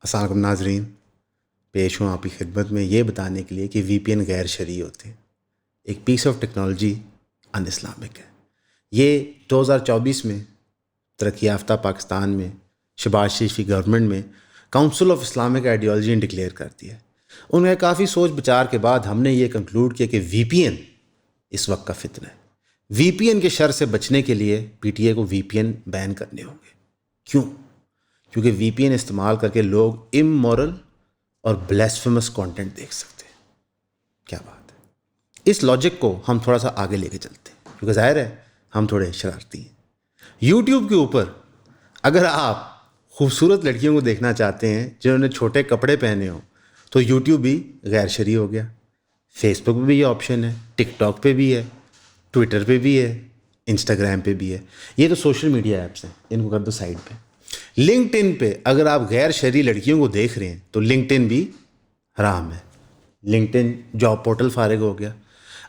السلام علیکم ناظرین، پیش ہوں آپ کی خدمت میں یہ بتانے کے لیے کہ وی پی این غیر شرعی ہوتے ہیں، ایک پیس آف ٹیکنالوجی ان اسلامک ہے۔ یہ 2024 میں ترقی یافتہ پاکستان میں شہباز شریف کی گورنمنٹ میں کاؤنسل آف اسلامک آئیڈیالوجی نے ڈکلیئر کر دیا ہے۔ ان میں کافی سوچ بچار کے بعد ہم نے یہ کنکلوڈ کیا کہ وی پی این اس وقت کا فتنہ ہے۔ وی پی این کے شر سے بچنے کے لیے پی ٹی اے کو وی پی این بین کرنے ہوں گے۔ کیوں؟ کیونکہ وی پی این استعمال کر کے لوگ امورل اور بلیسفیمس کانٹینٹ دیکھ سکتے ہیں۔ کیا بات ہے! اس لاجک کو ہم تھوڑا سا آگے لے کے چلتے ہیں، کیونکہ ظاہر ہے ہم تھوڑے شرارتی ہیں۔ یوٹیوب کے اوپر اگر آپ خوبصورت لڑکیوں کو دیکھنا چاہتے ہیں جنہوں نے چھوٹے کپڑے پہنے ہوں تو یوٹیوب بھی غیر شرعی ہو گیا۔ فیس بک پہ بھی یہ آپشن ہے، ٹک ٹاک پہ بھی ہے، ٹویٹر پہ بھی ہے، انسٹاگرام پہ بھی ہے۔ یہ تو سوشل میڈیا ایپس ہیں، ان کو کر دو سائڈ پہ۔ لنکڈ ان پہ اگر آپ غیر شرعی لڑکیوں کو دیکھ رہے ہیں تو لنکڈ ان بھی حرام ہے۔ لنکڈ ان جاب پورٹل فارغ ہو گیا۔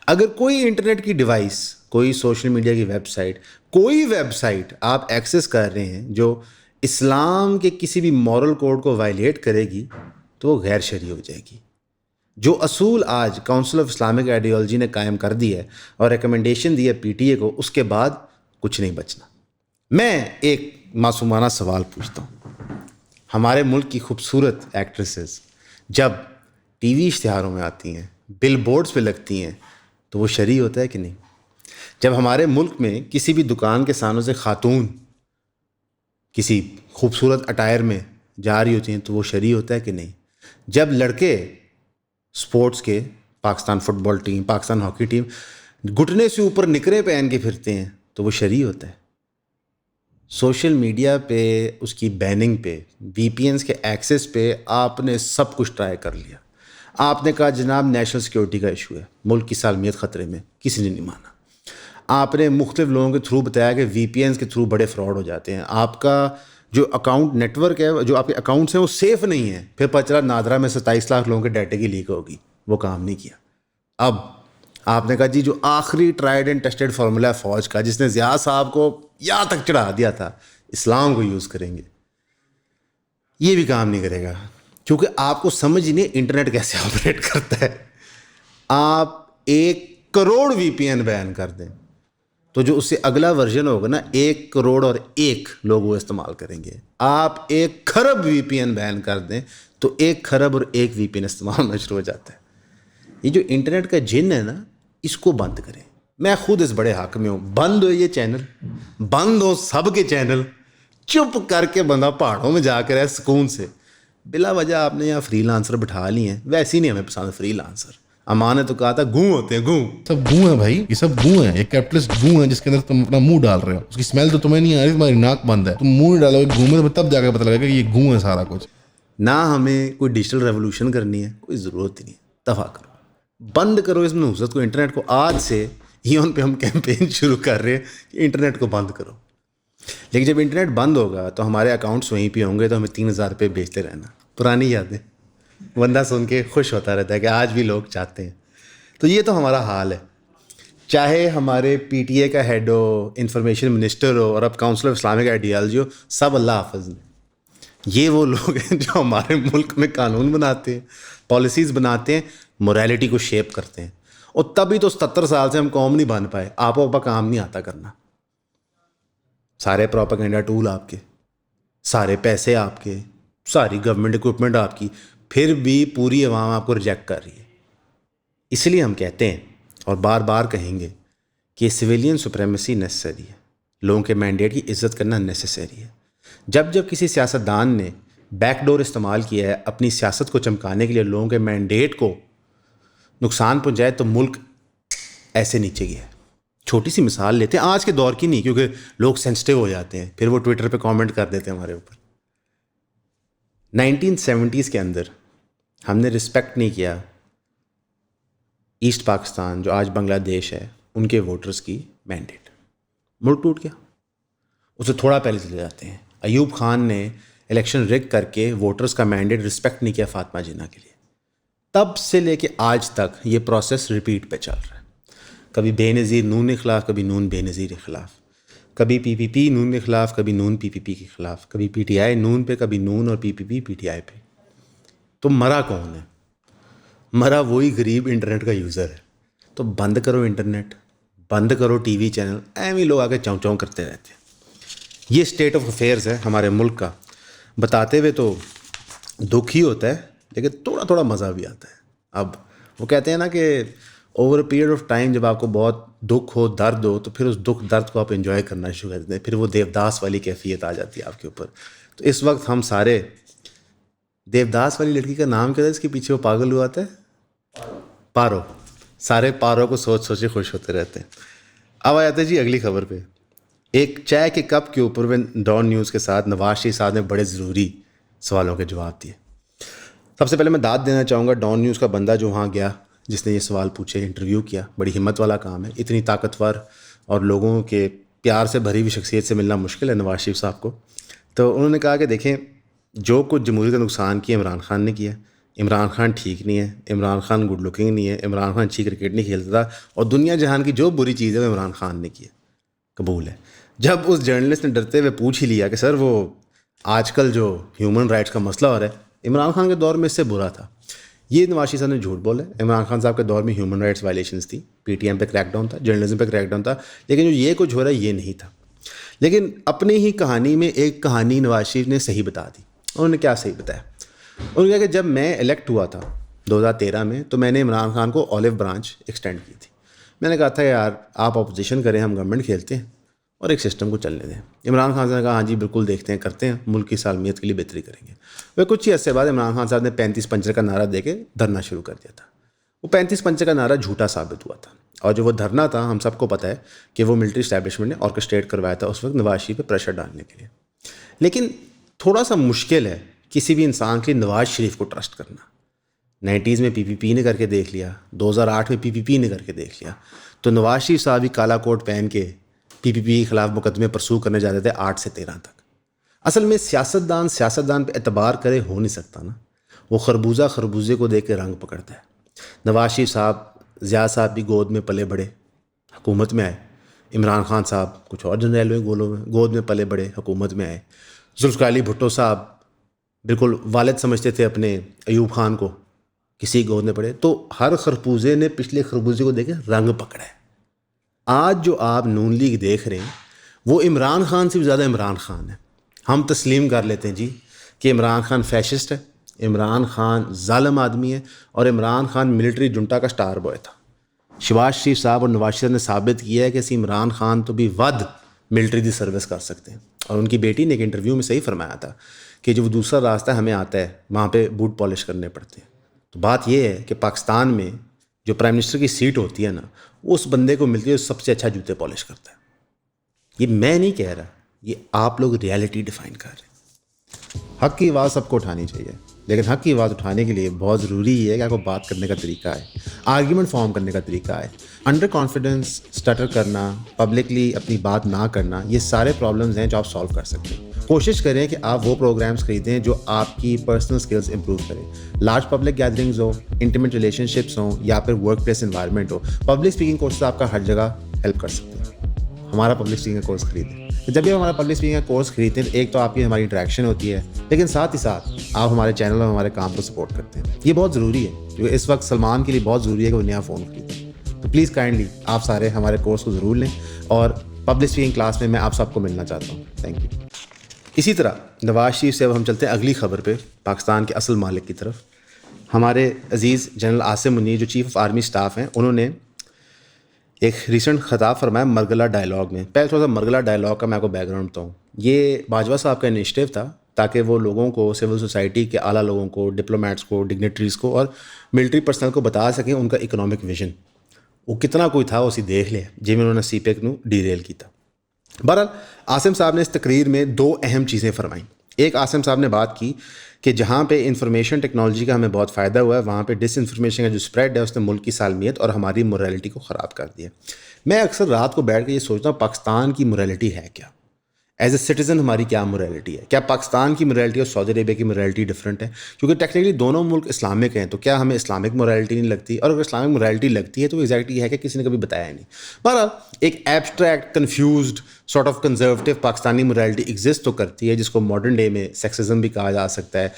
اگر کوئی انٹرنیٹ کی ڈیوائس، کوئی سوشل میڈیا کی ویب سائٹ، کوئی ویب سائٹ آپ ایکسیس کر رہے ہیں جو اسلام کے کسی بھی مورل کوڈ کو وائلیٹ کرے گی تو وہ غیر شرعی ہو جائے گی۔ جو اصول آج کاؤنسل آف اسلامک آئیڈیالوجی نے قائم کر دی ہے اور ریکمنڈیشن دی ہے پی ٹی اے کو، اس کے بعد کچھ نہیں بچنا۔ میں ایک معصومانہ سوال پوچھتا ہوں، ہمارے ملک کی خوبصورت ایکٹریسز جب ٹی وی اشتہاروں میں آتی ہیں، بل بورڈز پہ لگتی ہیں، تو وہ شرعی ہوتا ہے کہ نہیں؟ جب ہمارے ملک میں کسی بھی دکان کے سامنے سے خاتون کسی خوبصورت اٹائر میں جا رہی ہوتی ہیں تو وہ شرعی ہوتا ہے کہ نہیں؟ جب لڑکے سپورٹس کے، پاکستان فٹ بال ٹیم، پاکستان ہاکی ٹیم گھٹنے سے اوپر نکرے پہن کے پھرتے ہیں تو وہ شرعی ہوتا ہے۔ سوشل میڈیا پہ اس کی بیننگ پہ، وی پی اینز کے ایکسیس پہ آپ نے سب کچھ ٹرائی کر لیا۔ آپ نے کہا جناب نیشنل سیکیورٹی کا ایشو ہے، ملک کی سالمیت خطرے میں، کسی نے نہیں مانا۔ آپ نے مختلف لوگوں کے تھرو بتایا کہ وی پی اینز کے تھرو بڑے فراڈ ہو جاتے ہیں، آپ کا جو اکاؤنٹ نیٹ ورک ہے، جو آپ کے اکاؤنٹس ہیں وہ سیف نہیں ہیں۔ پھر پتہ چلا نادرا میں 27 لاکھ لوگوں کے ڈیٹے کی لیک ہوگی، وہ کام نہیں کیا۔ اب آپ نے کہا جی جو آخری ٹرائیڈ اینڈ ٹیسٹڈ فارمولا ہے فوج کا، جس نے ضیاء صاحب کو یہاں تک چڑھا دیا تھا، اسلام کو یوز کریں گے۔ یہ بھی کام نہیں کرے گا، کیونکہ آپ کو سمجھ نہیں انٹرنیٹ کیسے آپریٹ کرتا ہے۔ آپ 1 کروڑ وی پی این بین کر دیں تو جو اس سے اگلا ورژن ہوگا نا، 1 کروڑ اور 1 لوگ وہ استعمال کریں گے۔ آپ 1 کھرب وی پی این بین کر دیں تو 1 کھرب اور 1 وی پی این استعمال ہونا شروع ہو جاتا ہے۔ یہ جو انٹرنیٹ کا جن ہے نا، اس کو بند کریں۔ میں خود اس بڑے حق میں ہوں، بند ہو یہ چینل، بند ہو سب کے چینل، چپ کر کے بندہ پہاڑوں میں جا کر ہے سکون سے۔ بلا وجہ آپ نے یہاں فری لانسر بٹھا لیے ہیں، ویسے ہی نہیں ہمیں پسند فری لانسر۔ امان نے تو کہا تھا گوں ہوتے ہیں، گوں سب گوں ہیں بھائی، یہ سب گوں ہیں، ایک کیپٹلسٹ گوں ہے جس کے اندر تم اپنا منہ ڈال رہے ہو۔ اس کی اسمیل تو تمہیں نہیں آ رہی، تمہاری ناک بند ہے، تم منہ نہیں ڈالو گے گوں میں، تب جا کے پتہ لگے گا کہ یہ گوں ہے سارا کچھ۔ نہ ہمیں کوئی ڈیجیٹل ریولوشن کرنی ہے، کوئی ضرورت ہی نہیں ہے۔ دفع کرو، بند کرو اس نحوست کو، انٹرنیٹ کو۔ آج سے ایون پہ ہم کیمپین شروع کر رہے ہیں کہ انٹرنیٹ کو بند کرو۔ لیکن جب انٹرنیٹ بند ہوگا تو ہمارے اکاؤنٹس وہیں پہ ہوں گے، تو ہمیں 3000 روپے بیچتے رہنا۔ پرانی یادیں، بندہ سن کے خوش ہوتا رہتا ہے کہ آج بھی لوگ چاہتے ہیں۔ تو یہ تو ہمارا حال ہے، چاہے ہمارے پی ٹی اے کا ہیڈ ہو، انفارمیشن منسٹر ہو، اور اب کاؤنسل آف اسلامک آئیڈیالوجی ہو، سب اللہ حافظ نے۔ یہ وہ لوگ ہیں جو ہمارے ملک میں قانون بناتے ہیں، پالیسیز بناتے ہیں، موریلٹی کو شیپ کرتے ہیں۔ اور تبھی تو 77 سال سے ہم قوم نہیں بن پائے۔ آپ کو کام نہیں آتا کرنا، سارے پروپیگنڈا ٹول آپ کے، سارے پیسے آپ کے، ساری گورنمنٹ اکوپمنٹ آپ کی، پھر بھی پوری عوام آپ کو ریجیکٹ کر رہی ہے۔ اس لیے ہم کہتے ہیں اور بار بار کہیں گے کہ سویلین سپریمیسی نیسسری ہے، لوگوں کے مینڈیٹ کی عزت کرنا نیسسری ہے۔ جب جب کسی سیاستدان نے بیک ڈور استعمال کیا ہے اپنی سیاست کو چمکانے کے لیے، لوگوں کے مینڈیٹ کو نقصان پہنچائے، تو ملک ایسے نیچے گیا ہے۔ چھوٹی سی مثال لیتے ہیں، آج کے دور کی نہیں، کیونکہ لوگ سینسٹیو ہو جاتے ہیں، پھر وہ ٹویٹر پہ کامنٹ کر دیتے ہیں ہمارے اوپر۔ 1970s کے اندر ہم نے رسپیکٹ نہیں کیا ایسٹ پاکستان، جو آج بنگلہ دیش ہے، ان کے ووٹرز کی مینڈیٹ، ملک ٹوٹ گیا۔ اسے تھوڑا پہلے چلے جاتے ہیں، ایوب خان نے الیکشن ریگ کر کے ووٹرز کا مینڈیٹ رسپیکٹ نہیں کیا فاطمہ جناح کے لیے۔ تب سے لے کے آج تک یہ پروسیس ریپیٹ پہ چل رہا ہے۔ کبھی بے نظیر نون کے خلاف، کبھی نون بے نظیر کے خلاف، کبھی پی پی نون کے خلاف، کبھی نون پی پی کے خلاف، کبھی پی ٹی آئی نون پہ، کبھی نون اور پی پی آئی پہ۔ تو مرا کون ہے؟ مرا وہی غریب انٹرنیٹ کا یوزر ہے. تو بند کرو انٹرنیٹ, بند کرو ٹی وی چینل, ایویں لوگ آگے چوں چوں کرتے رہتے ہیں. یہ اسٹیٹ آف افیئرز ہے ہمارے ملک کا. بتاتے ہوئے تو دکھ ہی ہوتا ہے, لیکن تھوڑا تھوڑا مزہ بھی آتا ہے. اب وہ کہتے ہیں نا کہ over a period of time جب آپ کو بہت دکھ ہو, درد ہو, تو پھر اس دکھ درد کو آپ انجوائے کرنا شروع کر دیتے ہیں. پھر وہ دیوداس والی کیفیت آ جاتی ہے آپ کے اوپر. تو اس وقت ہم سارے دیوداس والی لڑکی کا نام کیا تھا اس کے پیچھے وہ پاگل ہوا تھا؟ پارو. سارے پارو کو سوچ سوچ کے خوش ہوتے رہتے ہیں. اب آ جاتے ہیں جی اگلی خبر پہ. ایک چائے کے کپ کے اوپر میں ڈان نیوز کے ساتھ نواز شریف صاحب نے بڑے ضروری سوالوں کے جواب دیے. سب سے پہلے میں داد دینا چاہوں گا ڈان نیوز کا بندہ جو وہاں گیا, جس نے یہ سوال پوچھے, انٹرویو کیا. بڑی ہمت والا کام ہے. اتنی طاقتور اور لوگوں کے پیار سے بھری ہوئی شخصیت سے ملنا مشکل ہے نواز شریف صاحب کو. تو انہوں نے کہا کہ دیکھیں, جو کچھ جمہوریت کا نقصان کیا عمران خان نے کیا. عمران خان ٹھیک نہیں ہے, عمران خان گڈ لکنگ نہیں ہے, عمران خان اچھی کرکٹ نہیں کھیلتا تھا, اور دنیا جہان کی جو بری چیز ہے وہ عمران خان نے کی ہے. قبول ہے. جب اس جرنلسٹ نے ڈرتے ہوئے پوچھ ہی لیا کہ سر وہ آج کل جو ہیومن رائٹس کا مسئلہ ہو رہا ہے عمران خان کے دور میں اس سے برا تھا, یہ نواز شریف صاحب نے جھوٹ بولا. عمران خان صاحب کے دور میں ہیومن رائٹس وائلیشنس تھی, پی ٹی ایم پہ کریک ڈاؤن تھا, جرنلزم پہ کریک ڈاؤن تھا, لیکن جو یہ کچھ ہو رہا ہے یہ نہیں تھا. لیکن اپنی ہی کہانی میں ایک کہانی نواز شریف نے صحیح بتا دی. انہوں نے کیا صحیح بتایا؟ انہوں نے کہا کہ جب میں الیکٹ ہوا تھا 2013 میں, تو میں نے عمران خان کو اولیو برانچ ایکسٹینڈ کی تھی. میں نے کہا تھا یار آپ اپوزیشن کریں, ہم گورنمنٹ کھیلتے ہیں اور ایک سسٹم کو چلنے دیں. عمران خان صاحب نے کہا ہاں جی بالکل دیکھتے ہیں, کرتے ہیں, ملک کی سالمیت کے لیے بہتری کریں گے. وہ کچھ ہی عرصے بعد عمران خان صاحب نے 35 پنچر کا نعرہ دے کے دھرنا شروع کر دیا تھا. وہ 35 پنچر کا نعرہ جھوٹا ثابت ہوا تھا, اور جو وہ دھرنا تھا ہم سب کو پتہ ہے کہ وہ ملٹری اسٹیبلشمنٹ نے آرکسٹریٹ کروایا تھا اس وقت نواز شریف پہ پریشر ڈالنے کے لیے. لیکن تھوڑا سا مشکل ہے کسی بھی انسان کے لیے نواز شریف کو ٹرسٹ کرنا. 90s میں پی پی پی نے کر کے دیکھ لیا, 2008 میں پی پی پی نے کر کے دیکھ لیا. تو نواز شریف صاحب ہی کالا کوٹ پہن کے پی پی پی کے خلاف مقدمے پرسو کرنے جاتے تھے 8 سے 13 تک. اصل میں سیاستدان پہ اعتبار کرے ہو نہیں سکتا نا. وہ خربوزے کو دیکھ کے رنگ پکڑتا ہے. نواز شریف صاحب ضیاء صاحب بھی گود میں پلے بڑے, حکومت میں آئے. عمران خان صاحب کچھ اور جنرل ہوئے گود میں پلے بڑے, حکومت میں آئے. ذوالفقار علی بھٹو صاحب بالکل والد سمجھتے تھے اپنے ایوب خان کو, کسی گود میں پڑے. تو ہر خربوزے نے پچھلے خربوزے کو دیکھ کے رنگ پکڑا ہے. آج جو آپ نون لیگ دیکھ رہے ہیں وہ عمران خان سے بھی زیادہ عمران خان ہے. ہم تسلیم کر لیتے ہیں جی کہ عمران خان فیشسٹ ہے, عمران خان ظالم آدمی ہے, اور عمران خان ملٹری جنٹا کا سٹار بوائے تھا. شہباز شریف صاحب اور نواز شریف نے ثابت کیا ہے کہ اسی عمران خان تو بھی ود ملٹری دی سروس کر سکتے ہیں. اور ان کی بیٹی نے ایک انٹرویو میں صحیح فرمایا تھا کہ جو دوسرا راستہ ہمیں آتا ہے وہاں پہ بوٹ پالش کرنے پڑتے ہیں. تو بات یہ ہے کہ پاکستان میں جو پرائم منسٹر کی سیٹ ہوتی ہے نا, وہ اس بندے کو ملتی ہے جو سب سے اچھا جوتے پالش کرتا ہے. یہ میں نہیں کہہ رہا, یہ آپ لوگ ریالٹی ڈیفائن کر رہے ہیں. حق کی آواز سب کو اٹھانی چاہیے, لیکن حق کی آواز اٹھانے کے لیے بہت ضروری ہے کہ آپ کو بات کرنے کا طریقہ ہے, آرگیومنٹ فارم کرنے کا طریقہ ہے. انڈر کانفیڈنس سٹٹر کرنا, پبلکلی اپنی بات نہ کرنا, یہ سارے پرابلمز ہیں جو آپ سالو کر سکتے ہیں. کوشش کریں کہ آپ وہ پروگرامز خریدیں جو آپ کی پرسنل اسکلز امپروو کریں. لارج پبلک گیدرنگز ہو, انٹیمیٹ ریلیشن شپس ہوں, یا پھر ورک پلیس انوائرمنٹ ہو. پبلک اسپیکنگ کورسز آپ کا ہر جگہ ہیلپ کر سکتے ہیں. ہمارا پبلک اسپیکنگ کا کورس خریدیں. جب بھی ہمارا پبلک اسپیکنگ کا کورس خریدتے ہیں ایک تو آپ کی ہماری انٹریکشن ہوتی ہے, لیکن ساتھ ہی ساتھ آپ ہمارے چینل اور ہمارے کام کو سپورٹ کرتے ہیں. یہ بہت ضروری ہے, کیونکہ اس وقت سلمان کے لیے بہت ضروری ہے کہ وہ نیا فون خریدیں. تو پلیز کائنڈلی آپ سارے ہمارے کورس کو ضرور لیں, اور پبلک اسپیکنگ کلاس میں آپ سب کو ملنا چاہتا ہوں. Thank you. اسی طرح نواز شریف سے اب ہم چلتے ہیں اگلی خبر پہ, پاکستان کے اصل مالک کی طرف. ہمارے عزیز جنرل عاصم منیر جو چیف آف آرمی اسٹاف ہیں, انہوں نے ایک ریسنٹ خطاب فرمایا مرگلا ڈائلاگ میں. پہلے تھوڑا سا مرگلا ڈائلاگ کا میں آپ کو بیک گراؤنڈ بتاؤں. یہ باجوہ صاحب کا انیشیٹو تھا تاکہ وہ لوگوں کو, سول سوسائٹی کے اعلیٰ لوگوں کو, ڈپلومیٹس کو, ڈگنیٹریز کو اور ملٹری پرسنل کو بتا سکیں ان کا اکنامک ویژن. وہ کتنا کوئی تھا اسی دیکھ لے جی میں انہوں نے سی پیک نو ڈی ریل کیا. بہرحال عاصم صاحب نے اس تقریر میں 2 اہم چیزیں فرمائیں. ایک, عاصم صاحب نے بات کی کہ جہاں پہ انفارمیشن ٹیکنالوجی کا ہمیں بہت فائدہ ہوا ہے, وہاں پہ ڈس انفارمیشن کا جو اسپریڈ ہے اس نے ملک کی سالمیت اور ہماری مورالٹی کو خراب کر دیا. میں اکثر رات کو بیٹھ کے یہ سوچتا ہوں پاکستان کی مورالٹی ہے کیا, ایز اے سٹیزن ہماری کیا مورالٹی ہے. کیا پاکستان کی مورالٹی اور سعودی عربیہ کی مورالٹی ڈفرینٹ ہے؟ کیونکہ ٹیکنیکلی دونوں ملک اسلامک ہیں, تو کیا ہمیں اسلامک مورالٹی نہیں لگتی؟ اور اگر اسلامک مورالٹی لگتی ہے تو ایگزیکٹلی ہے کہ کسی نے کبھی بتایا نہیں. بہرحال ایک abstract confused sort of conservative Pakistani morality exist تو کرتی ہے, جس کو ماڈرن ڈے میں سیکسزم بھی کہا جا سکتا ہے.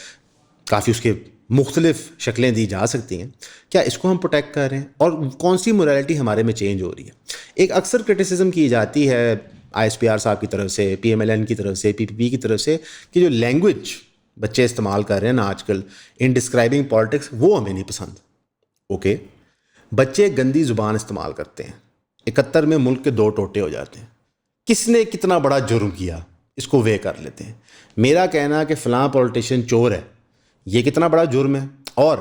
کافی اس کے مختلف شکلیں دی جا سکتی ہیں. کیا اس کو ہم پروٹیکٹ کر رہے ہیں؟ اور کون سی مورالٹی ہمارے میں چینج ہو رہی ہے؟ ایک اکثر کرٹیسزم کی جاتی ہے آئی ایس پی آر صاحب کی طرف سے, پی ایم ایل این کی طرف سے, پی پی پی کی طرف سے, کہ جو لینگویج بچے استعمال کر رہے ہیں نا آج کل ان ڈسکرائبنگ پالیٹکس, وہ ہمیں نہیں پسند. اوکے, بچے گندی زبان استعمال کرتے ہیں, 71 میں ملک کے 2 ٹوٹے ہو جاتے ہیں. کس نے کتنا بڑا جرم کیا اس کو وے کر لیتے ہیں. میرا کہنا کہ فلاں پولیٹیشین چور ہے, یہ کتنا بڑا جرم ہے, اور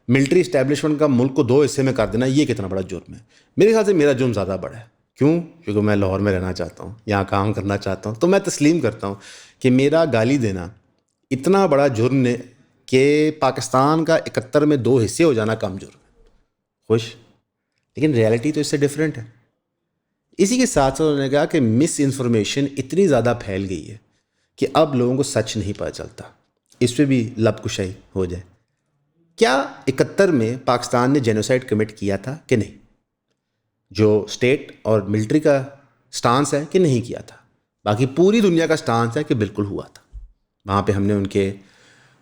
ملٹری اسٹیبلشمنٹ کا ملک کو 2 حصے میں کر دینا یہ کتنا بڑا جرم ہے. میرے خیال سے میرا جرم زیادہ بڑا ہے. کیوں؟ کیونکہ میں لاہور میں رہنا چاہتا ہوں, یہاں کام کرنا چاہتا ہوں. تو میں تسلیم کرتا ہوں کہ میرا گالی دینا اتنا بڑا جرم ہے کہ پاکستان کا 71 میں 2 حصے ہو جانا کم جرم ہے. خوش؟ لیکن ریالٹی تو اس سے ڈیفرنٹ ہے. اسی کے ساتھ ساتھ انہوں نے کہا کہ مس انفارمیشن اتنی زیادہ پھیل گئی ہے کہ اب لوگوں کو سچ نہیں پتہ چلتا. اس پہ بھی لب کشائی ہو جائے. کیا 71 میں پاکستان نے جینوسائڈ کمٹ کیا تھا کہ نہیں؟ جو اسٹیٹ اور ملٹری کا سٹانس ہے کہ نہیں کیا تھا. باقی پوری دنیا کا سٹانس ہے کہ بالکل ہوا تھا. وہاں پہ ہم نے ان کے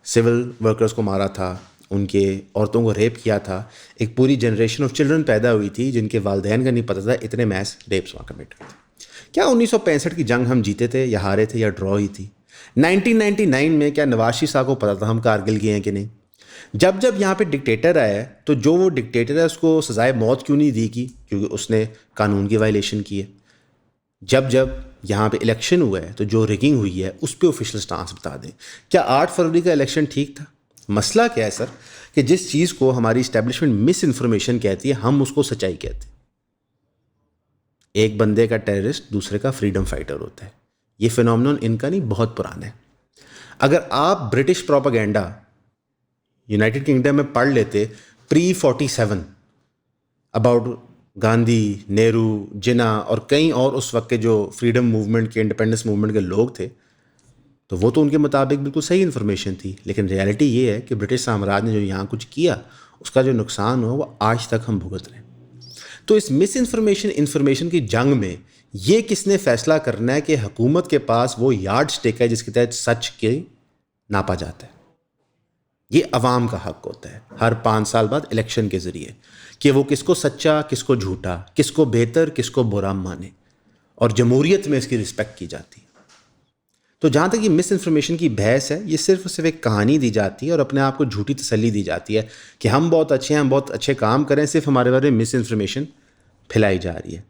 سول ورکرز کو مارا تھا, ان کے عورتوں کو ریپ کیا تھا. ایک پوری جنریشن آف چلڈرن پیدا ہوئی تھی جن کے والدین کا نہیں پتہ تھا اتنے میس ریپس وہاں کمٹ ہوئے. کیا 1965 کی جنگ ہم جیتے تھے یا ہارے تھے یا ڈرا ہوئی تھی؟ 1999 میں کیا نواز شریف صاحب کو پتہ تھا ہم کارگل گئے ہیں کہ نہیں؟ جب یہاں پہ ڈکٹیٹر آیا ہے تو جو وہ ڈکٹیٹر ہے اس کو سزائے موت کیوں نہیں دی کی؟ کیونکہ اس نے قانون کی وائلیشن کی ہے. جب یہاں پہ الیکشن ہوا ہے تو جو ریگنگ ہوئی ہے اس پہ آفیشیل سٹانس بتا دیں. کیا 8 فروری کا الیکشن ٹھیک تھا؟ مسئلہ کیا ہے سر کہ جس چیز کو ہماری اسٹیبلشمنٹ مس انفارمیشن کہتی ہے ہم اس کو سچائی کہتے ہیں. ایک بندے کا ٹیررسٹ دوسرے کا فریڈم فائٹر ہوتا ہے. یہ فینومینون ان کا نہیں, بہت پرانا ہے. اگر آپ برٹش پروپیگنڈا یونائٹڈ کنگڈم میں پڑھ لیتے پری 47 اباؤٹ گاندھی, نہرو, جناح اور کئی اور اس وقت کے جو فریڈم موومنٹ کے, انڈیپینڈنس موومنٹ کے لوگ تھے, تو وہ تو ان کے مطابق بالکل صحیح انفارمیشن تھی. لیکن ریالٹی یہ ہے کہ برٹش سامراج نے جو یہاں کچھ کیا اس کا جو نقصان ہوا وہ آج تک ہم بھگت رہے ہیں. تو اس مس انفارمیشن کی جنگ میں یہ کس نے فیصلہ کرنا ہے کہ حکومت کے پاس وہ یارڈ سٹک ہے جس کے تحت سچ کے ناپا جاتا ہے؟ یہ عوام کا حق ہوتا ہے ہر 5 سال بعد الیکشن کے ذریعے کہ وہ کس کو سچا, کس کو جھوٹا, کس کو بہتر, کس کو برا مانے. اور جمہوریت میں اس کی رسپیکٹ کی جاتی ہے. تو جہاں تک یہ مس انفارمیشن کی بحث ہے, یہ صرف ایک کہانی دی جاتی ہے اور اپنے آپ کو جھوٹی تسلی دی جاتی ہے کہ ہم بہت اچھے ہیں, ہم بہت اچھے کام کریں. صرف ہمارے بارے میں مس انفارمیشن پھیلائی جا رہی ہے.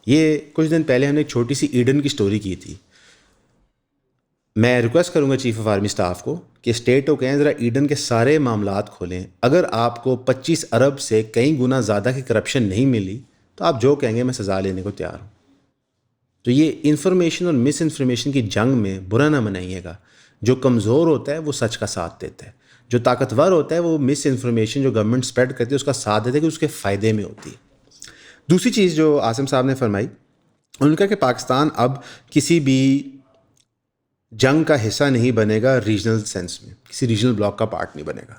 یہ کچھ دن پہلے ہم نے ایک چھوٹی سی ایڈن کی سٹوری کی تھی. میں ریکویسٹ کروں گا چیف آف آرمی سٹاف کو کہ اسٹیٹ کو کہیں ذرا ایڈن کے سارے معاملات کھولیں. اگر آپ کو 25 ارب سے کئی گنا زیادہ کی کرپشن نہیں ملی تو آپ جو کہیں گے میں سزا لینے کو تیار ہوں. تو یہ انفارمیشن اور مس انفارمیشن کی جنگ میں برا نہ منائیے گا. جو کمزور ہوتا ہے وہ سچ کا ساتھ دیتا ہے, جو طاقتور ہوتا ہے وہ مس انفارمیشن جو گورنمنٹ اسپریڈ کرتی ہے اس کا ساتھ دیتا ہے کہ اس کے فائدے میں ہوتی ہے. دوسری چیز جو عاصم صاحب نے فرمائی, انہوں نے کہا کہ پاکستان اب کسی بھی جنگ کا حصہ نہیں بنے گا ریجنل سینس میں, کسی ریجنل بلاک کا پارٹ نہیں بنے گا.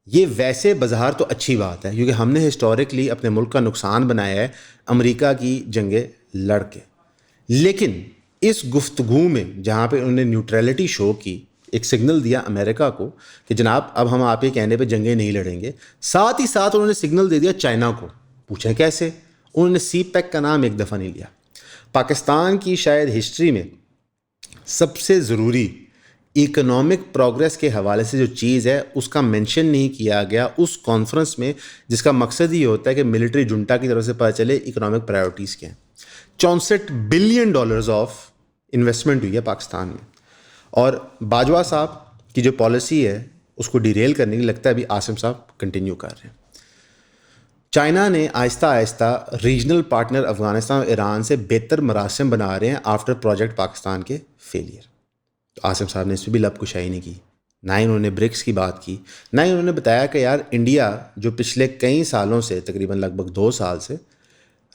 یہ ویسے بظاہر تو اچھی بات ہے کیونکہ ہم نے ہسٹوریکلی اپنے ملک کا نقصان بنایا ہے امریکہ کی جنگیں لڑ کے. لیکن اس گفتگو میں جہاں پہ انہوں نے نیوٹرلٹی شو کی, ایک سگنل دیا امریکہ کو کہ جناب اب ہم آپ کے کہنے پہ جنگیں نہیں لڑیں گے, ساتھ ہی ساتھ انہوں نے سگنل دے دیا چائنا کو. پوچھیں کیسے؟ انہوں نے سی پیک کا نام ایک دفعہ نہیں لیا. پاکستان کی شاید ہسٹری میں سب سے ضروری اکنامک پروگریس کے حوالے سے جو چیز ہے اس کا مینشن نہیں کیا گیا اس کانفرنس میں, جس کا مقصد یہ ہوتا ہے کہ ملٹری جنٹا کی طرف سے پتہ چلے اکنامک پرائیورٹیز کیا ہیں. 64 بلین ڈالرز آف انویسٹمنٹ ہوئی ہے پاکستان میں. اور باجوہ صاحب کی جو پالیسی ہے اس کو ڈیریل کرنے کی لگتا ہے ابھی عاصم صاحب کنٹینیو کر رہے ہیں. چائنا نے آہستہ آہستہ ریجنل پارٹنر افغانستان اور ایران سے بہتر مراسم بنا رہے ہیں آفٹر پروجیکٹ پاکستان کے فیلئر. تو عاصم صاحب نے اس پہ بھی لب کشائی نہیں کی, نہ ہی انہوں نے برکس کی بات کی, نہ ہی انہوں نے بتایا کہ یار انڈیا جو پچھلے کئی سالوں سے تقریباً لگ بھگ 2 سال سے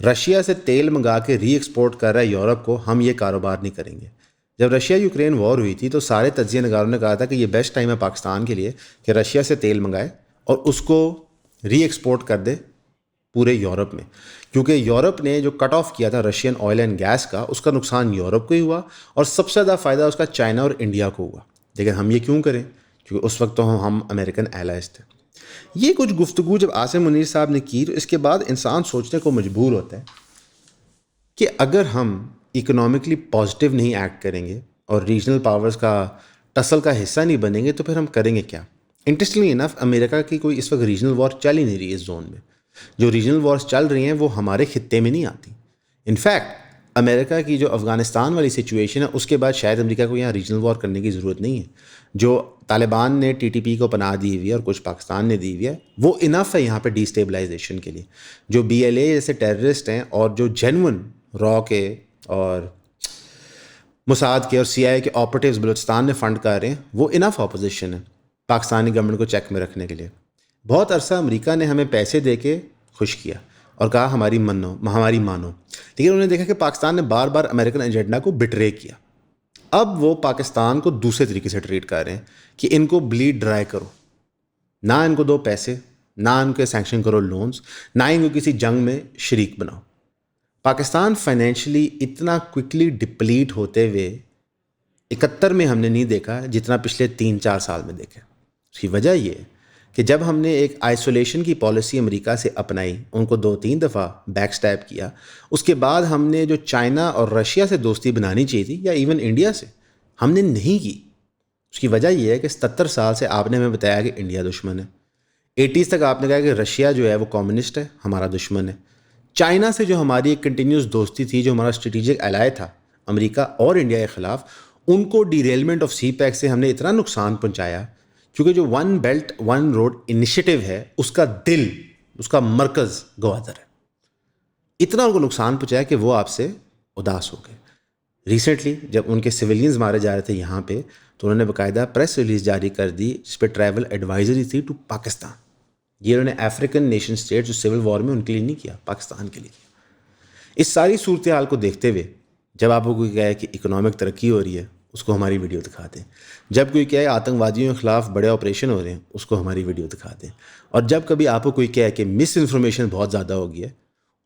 رشیا سے تیل منگا کے ری ایکسپورٹ کر رہا ہے یورپ کو, ہم یہ کاروبار نہیں کریں گے. جب رشیا یوکرین وار ہوئی تھی تو سارے تجزیہ نگاروں نے کہا تھا کہ یہ بیسٹ ٹائم ہے پاکستان کے لیے کہ رشیا سے تیل منگائے اور اس کو ری ایکسپورٹ کر دے پورے یورپ میں, کیونکہ یورپ نے جو کٹ آف کیا تھا رشین آئل اینڈ گیس کا, اس کا نقصان یورپ کو ہی ہوا اور سب سے زیادہ فائدہ اس کا چائنا اور انڈیا کو ہوا. لیکن ہم یہ کیوں کریں؟ کیونکہ اس وقت تو ہم امریکن ایلائز تھے. یہ کچھ گفتگو جب عاصم منیر صاحب نے کی تو اس کے بعد انسان سوچنے کو مجبور ہوتا ہے کہ اگر ہم اکنامکلی پازیٹیو نہیں ایکٹ کریں گے اور ریجنل پاورز کا ٹسل کا حصہ نہیں بنیں گے تو پھر ہم کریں گے کیا. انٹرسٹنگلی انف امریکہ کی کوئی اس وقت ریجنل وار چل ہی نہیں رہی اس زون میں. جو ریجنل وارز چل رہی ہیں وہ ہمارے خطے میں نہیں آتی. انفیکٹ امریکہ کی جو افغانستان والی سچویشن ہے اس کے بعد شاید امریکہ کو یہاں ریجنل وار کرنے کی ضرورت نہیں ہے. جو طالبان نے TTP کو پناہ دی ہوئی ہے اور کچھ پاکستان نے دی ہوئی ہے وہ انف ہے یہاں پہ ڈی اسٹیبلائزیشن کے لیے. جو BLA جیسے ٹیررسٹ ہیں اور جو جینون را کے اور موساد کے اور CIA کے آپریٹیوز بلوچستان نے فنڈ کر رہے ہیں وہ انف اپوزیشن ہے پاکستانی گورنمنٹ کو چیک میں رکھنے کے لیے. بہت عرصہ امریکہ نے ہمیں پیسے دے کے خوش کیا اور کہا ہماری مانو. لیکن انہوں نے دیکھا کہ پاکستان نے بار بار امریکن ایجنڈا کو بٹرے کیا. اب وہ پاکستان کو دوسرے طریقے سے ٹریٹ کر رہے ہیں کہ ان کو بلیڈ ڈرائی کرو, نہ ان کو دو پیسے, نہ ان کے سینکشن کرو لونز, نہ ان کو کسی جنگ میں شریک بناؤ. پاکستان فائنینشلی اتنا کوئکلی ڈپلیٹ ہوتے ہوئے 71 میں ہم نے نہیں دیکھا جتنا پچھلے 3-4 سال میں دیکھا. اس کی وجہ یہ ہے کہ جب ہم نے ایک آئسولیشن کی پالیسی امریکہ سے اپنائی, ان کو 2-3 دفعہ بیک سٹیپ کیا, اس کے بعد ہم نے جو چائنا اور رشیا سے دوستی بنانی چاہیے تھی یا ایون انڈیا سے, ہم نے نہیں کی. اس کی وجہ یہ ہے کہ 77 سال سے آپ نے ہمیں بتایا کہ انڈیا دشمن ہے. 80s تک آپ نے کہا کہ رشیا جو ہے وہ کمیونسٹ ہے, ہمارا دشمن ہے. چائنا سے جو ہماری ایک کنٹینیوس دوستی تھی, جو ہمارا اسٹریٹجک الائے تھا امریکہ اور انڈیا کے خلاف, ان کو ڈیریلمنٹ آف سی پیک سے ہم نے اتنا نقصان پہنچایا کیونکہ جو one belt one road initiative ہے اس کا دل, اس کا مرکز گوادر ہے. اتنا ان کو نقصان پہنچایا کہ وہ آپ سے اداس ہو گئے. ریسنٹلی جب ان کے سویلینز مارے جا رہے تھے یہاں پہ تو انہوں نے باقاعدہ پریس ریلیز جاری کر دی جس پہ ٹریول ایڈوائزری تھی ٹو پاکستان. یہ انہوں نے افریقن نیشن اسٹیٹ جو سول وار میں ان کے لیے نہیں کیا, پاکستان کے لیے کیا. اس ساری صورتحال کو دیکھتے ہوئے جب آپ کو کوئی کہے کہ اکنامک ترقی ہو رہی ہے اس کو ہماری ویڈیو دکھاتے ہیں, جب کوئی کہے آتنکوادیوں کے خلاف بڑے آپریشن ہو رہے ہیں اس کو ہماری ویڈیو دکھاتے ہیں, اور جب کبھی آپ کو کوئی کہے کہ مس انفارمیشن بہت زیادہ ہو گئی ہے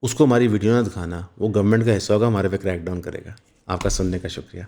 اس کو ہماری ویڈیو نہ دکھانا, وہ گورنمنٹ کا حصہ ہوگا, ہمارے پہ کریک ڈاؤن کرے گا. آپ کا سننے کا شکریہ.